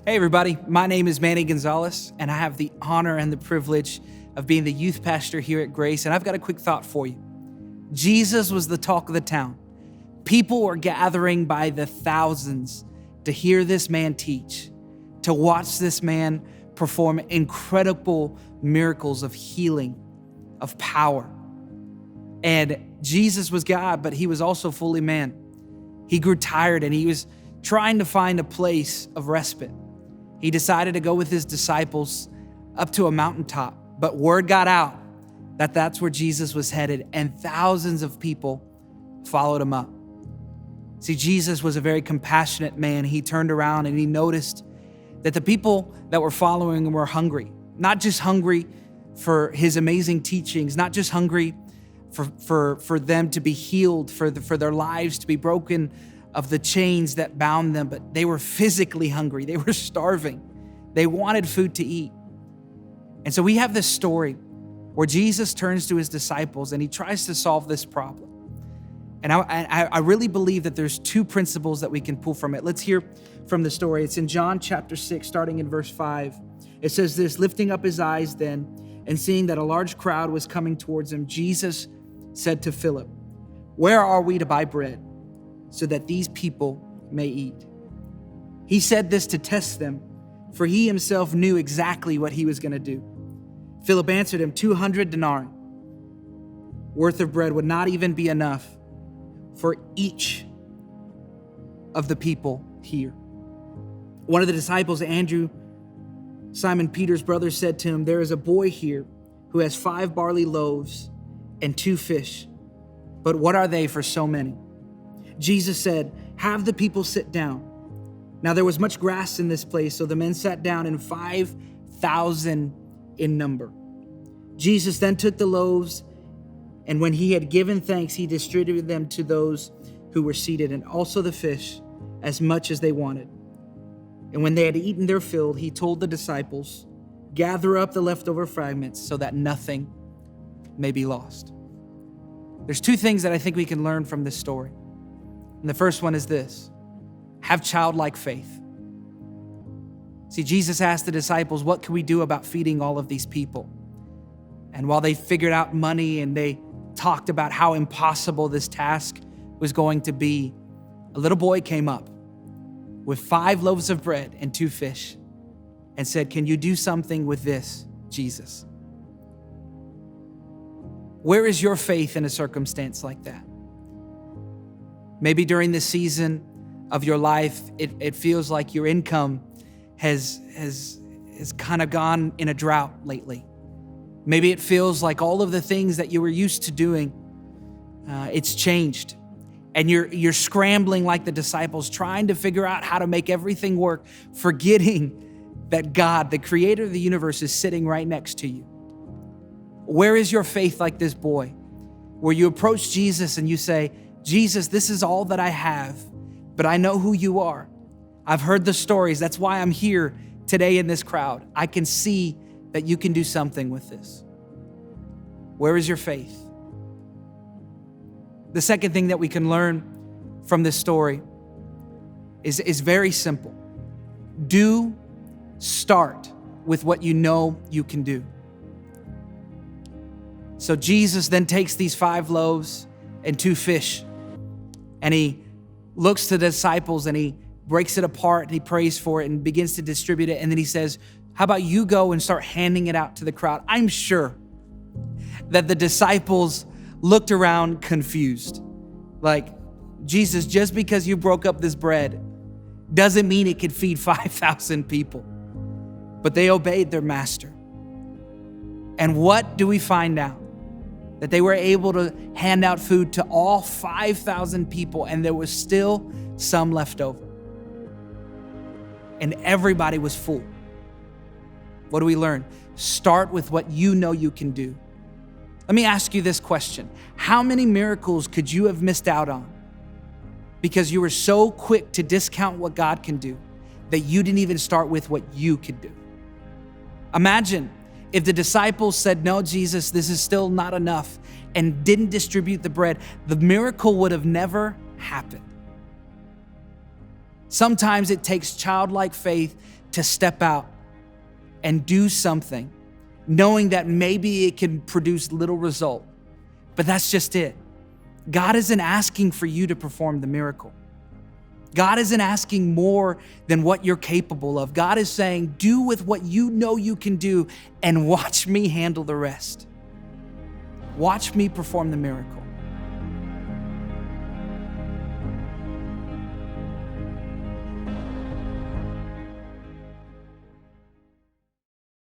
Hey everybody, my name is Manny Gonzalez, and I have the honor and the privilege of being the youth pastor here at Grace, and I've got a quick thought for you. Jesus was the talk of the town. People were gathering by the thousands to hear this man teach, to watch this man perform incredible miracles of healing, of power. And Jesus was God, but he was also fully man. He grew tired and he was trying to find a place of respite. He decided to go with his disciples up to a mountaintop, but word got out that that's where Jesus was headed, and thousands of people followed him up. See, Jesus was a very compassionate man. He turned around and he noticed that the people that were following him were hungry, not just hungry for his amazing teachings, not just hungry for them to be healed, for their lives to be broken of the chains that bound them, but they were physically hungry. They were starving. They wanted food to eat. And so we have this story where Jesus turns to his disciples and he tries to solve this problem. And I really believe that there's two principles that we can pull from it. Let's hear from the story. It's in John chapter 6, starting in verse 5. It says this: lifting up his eyes then, and seeing that a large crowd was coming towards him, Jesus said to Philip, "Where are we to buy bread so that these people may eat?" He said this to test them, for he himself knew exactly what he was going to do. Philip answered him, 200 denarii worth of bread would not even be enough for each of the people here. One of the disciples, Andrew, Simon Peter's brother, said to him, "There is a boy here who has 5 barley loaves and 2 fish, but what are they for so many?" Jesus said, "Have the people sit down." Now there was much grass in this place, so the men sat down, in 5,000 in number. Jesus then took the loaves, and when he had given thanks, he distributed them to those who were seated, and also the fish, as much as they wanted. And when they had eaten their fill, he told the disciples, "Gather up the leftover fragments so that nothing may be lost." There's 2 things that I think we can learn from this story. And the first one is this: have childlike faith. See, Jesus asked the disciples, what can we do about feeding all of these people? And while they figured out money and they talked about how impossible this task was going to be, a little boy came up with 5 loaves of bread and 2 fish and said, "Can you do something with this, Jesus?" Where is your faith in a circumstance like that? Maybe during this season of your life, it feels like your income has kind of gone in a drought lately. Maybe it feels like all of the things that you were used to doing, it's changed. And you're scrambling like the disciples, trying to figure out how to make everything work, forgetting that God, the creator of the universe, is sitting right next to you. Where is your faith like this boy, where you approach Jesus and you say, "Jesus, this is all that I have, but I know who you are. I've heard the stories. That's why I'm here today in this crowd. I can see that you can do something with this." Where is your faith? The second thing that we can learn from this story is very simple. Start with what you know you can do. So Jesus then takes these 5 loaves and 2 fish, and he looks to the disciples and he breaks it apart and he prays for it and begins to distribute it. And then he says, "How about you go and start handing it out to the crowd?" I'm sure that the disciples looked around confused. Like, Jesus, just because you broke up this bread doesn't mean it could feed 5,000 people. But they obeyed their master. And what do we find out? That they were able to hand out food to all 5,000 people, and there was still some left over. And everybody was full. What do we learn? Start with what you know you can do. Let me ask you this question. How many miracles could you have missed out on because you were so quick to discount what God can do that you didn't even start with what you could do? Imagine if the disciples said, "No, Jesus, this is still not enough," and didn't distribute the bread, the miracle would have never happened. Sometimes it takes childlike faith to step out and do something, knowing that maybe it can produce little result, but that's just it. God isn't asking for you to perform the miracle. God isn't asking more than what you're capable of. God is saying, do with what you know you can do and watch me handle the rest. Watch me perform the miracle.